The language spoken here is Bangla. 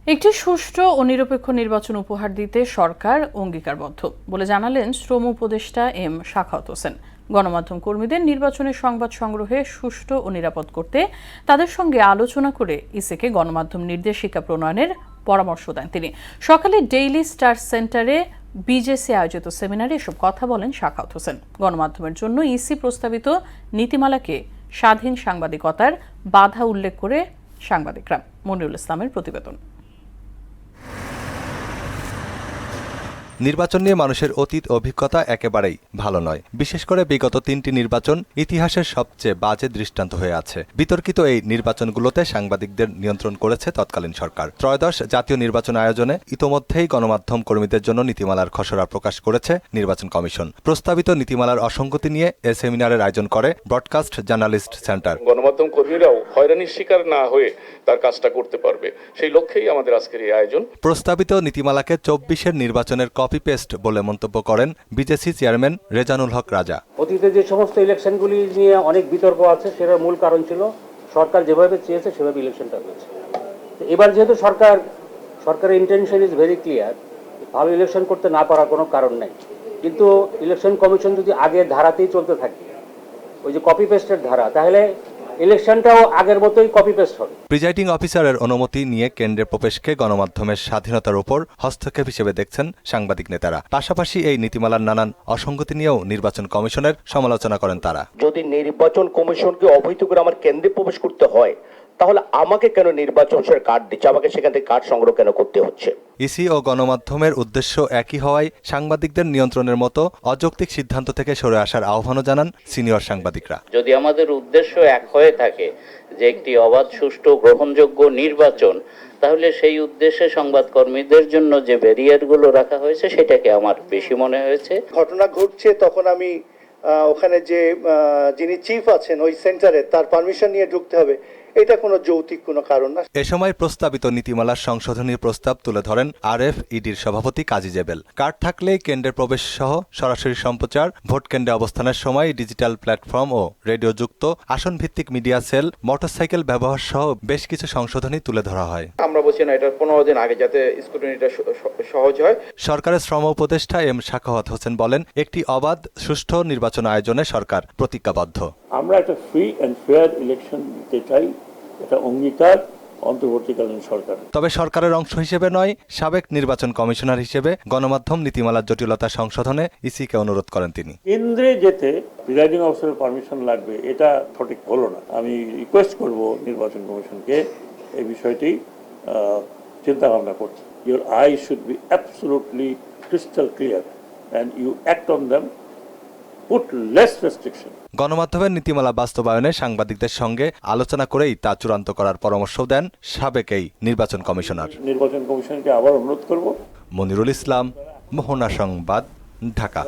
একটি সুষ্ঠু ও নিরপেক্ষ নির্বাচন উপহার দিতে সরকার অঙ্গীকারবদ্ধ বলে জানালেন শ্রম উপদেষ্টা এম সাখাওয়াত হোসেন। গণমাধ্যম কর্মীদের নির্বাচনের সংবাদ সংগ্রহে সুষ্ঠু ও নিরাপদ করতে তাদের সঙ্গে আলোচনা করে ইসিকে গণমাধ্যম নির্দেশিকা প্রণয়নের পরামর্শ দেন তিনি। সকালে ডেইলি স্টার সেন্টারে বিজেসি আয়োজিত সেমিনারে এসব কথা বলেন সাখাওয়াত হোসেন। গণমাধ্যমের জন্য ইসি প্রস্তাবিত নীতিমালাকে স্বাধীন সাংবাদিকতার বাধা উল্লেখ করে সাংবাদিকরা। মনিরুল ইসলামের প্রতিবেদন। নির্বাচন নিয়ে মানুষের অতীত অভিজ্ঞতা একেবারেই ভালো নয়। বিশেষ করে বিগত ৩টি নির্বাচন ইতিহাসের সবচেয়ে বাজে দৃষ্টান্ত হয়ে আছে। বিতর্কিত এই নির্বাচনগুলোতে সাংবাদিকদের নিয়ন্ত্রণ করেছে তৎকালীন সরকার। ত্রয়োদশ জাতীয় নির্বাচন আয়োজনে ইতোমধ্যেই গণমাধ্যম কর্মীদের জন্য নীতিমালার খসড়া প্রকাশ করেছে নির্বাচন কমিশন। প্রস্তাবিত নীতিমালার অসঙ্গতি নিয়ে এ সেমিনারের আয়োজন করে ব্রডকাস্ট জার্নালিস্ট সেন্টার। গণমাধ্যম কর্মীরাও হয়রানির শিকার না হয়ে তার কাজটা করতে পারবে, সেই লক্ষ্যেই আমাদের আজকের এই আয়োজন। প্রস্তাবিত নীতিমালাকে ২৪-এর নির্বাচনের কপি পেস্ট বলে মন্তব্য করেন বিজেসি চেয়ারম্যান রেজানুল হক রাজা। অতীতে যে সমস্ত ইলেকশনগুলি নিয়ে অনেক বিতর্ক আছে, সেটার মূল কারণ ছিল সরকার যেভাবে চেয়েছে সেভাবে ইলেকশনটা হয়েছে। এবার যেহেতু সরকারের ইন্টেনশন ইজ ভেরি ক্লিয়ার, ভালো ইলেকশন করতে না পারার কোনো কারণ নেই। কিন্তু ইলেকশন কমিশন যদি আগের ধারাতেই চলতে থাকে, ওই যে কপি পেস্টের ধারা, তাহলে ইলেকশনটাও আগের মতোই কপি পেস্ট হবে। প্রিজাইডিং অফিসারের অনুমতি নিয়ে কেন্দ্রের প্রবেশকে গণমাধ্যমের স্বাধীনতার উপর হস্তক্ষেপ হিসেবে দেখছেন সাংবাদিক নেতারা। পাশাপাশি এই নীতিমালার নানান অসঙ্গতি নিয়েও নির্বাচন কমিশনের সমালোচনা করেন তারা। যদি নির্বাচন কমিশনকে অবহিত করে আমার কেন্দ্রে প্রবেশ করতে হয়, তাহলে আমাকে কেন নির্বাচন কার্ড দিচ্ছে, আমাকে সেখান থেকে কার্ড সংগ্রহ কেন করতে হচ্ছে? ইসি ও গণমাধ্যমের উদ্দেশ্য একই হওয়ায় সাংবাদিকদের নিয়ন্ত্রণের মতো অযৌক্তিক সিদ্ধান্ত থেকে সরে আসার আহ্বানও জানান সিনিয়র সাংবাদিকরা। যদি আমাদের উদ্দেশ্য এক হয়ে থাকে যে একটি অবাধ, সুষ্ঠু, গ্রহণযোগ্য নির্বাচন, তাহলে সেই উদ্দেশ্যে সংবাদকর্মীদের জন্য যে ব্যারিয়ারগুলো রাখা হয়েছে সেটাকে আমার বেশি মনে হয়েছে। ঘটনা ঘটছে তখন আমি ওখানে যিনি চিফ আছেন ওই সেন্টারে, তার পারমিশন নিয়ে ঢুকতে হবে, এটা কোনো যৌক্তিক কোনো কারণ না। এ সময় প্রস্তাবিত নীতিমালার সংশোধনীর প্রস্তাব তুলে ধরেন RFEDর সভাপতি কাজী জেবেল। কার্ড থাকলেই কেন্দ্রের প্রবেশ সহ সরাসরি সম্প্রচার, ভোট কেন্দ্রে অবস্থানের সময় ডিজিটাল প্ল্যাটফর্ম ও রেডিও যুক্ত আসন ভিত্তিক মিডিয়া সেল, মোটরসাইকেল ব্যবহার সহ বেশ কিছু সংশোধনী তুলে ধরা হয়। আমরা বলছি না, এটা 15 দিন আগে যাতে স্ক্রুটিনিটা সহজ হয়। সরকারের শ্রম উপদেষ্টা এম সাখাওয়াত হোসেন বলেন, একটি অবাধ, সুষ্ঠু নির্বাচন আয়োজনে সরকার প্রতিজ্ঞাবদ্ধ। আমরা একটা ফ্রি অ্যান্ড ফেয়ার ইলেকশন দিতে চাই, এটা অঙ্গীকার অন্তর্বর্তীকালীন সরকার। তবে সরকারের অংশ হিসেবে নয়, সাবেক নির্বাচন কমিশনার হিসেবে গণমাধ্যম নীতিমালার জটিলতা সংশোধনে ইসিকে অনুরোধ করেন তিনি। কেন্দ্রে যেতে প্রিজাইডিং অফিসারের পারমিশন লাগবে, এটা সঠিক হলো না। আমি রিকোয়েস্ট করব নির্বাচন কমিশনকে এই বিষয়টি চিন্তা ভাবনা করতে। Your eye should be absolutely crystal clear and you act on them, put less restriction. গণমাধ্যমের নীতিমালা বাস্তবায়নে সাংবাদিকদের সঙ্গে আলোচনা করেই তা চূড়ান্ত করার পরামর্শ দেন সাবেক এই নির্বাচন কমিশনার। নির্বাচন কমিশনকে আবার অনুরোধ করব। মনিরুল ইসলাম, মোহনা সংবাদ, ঢাকা।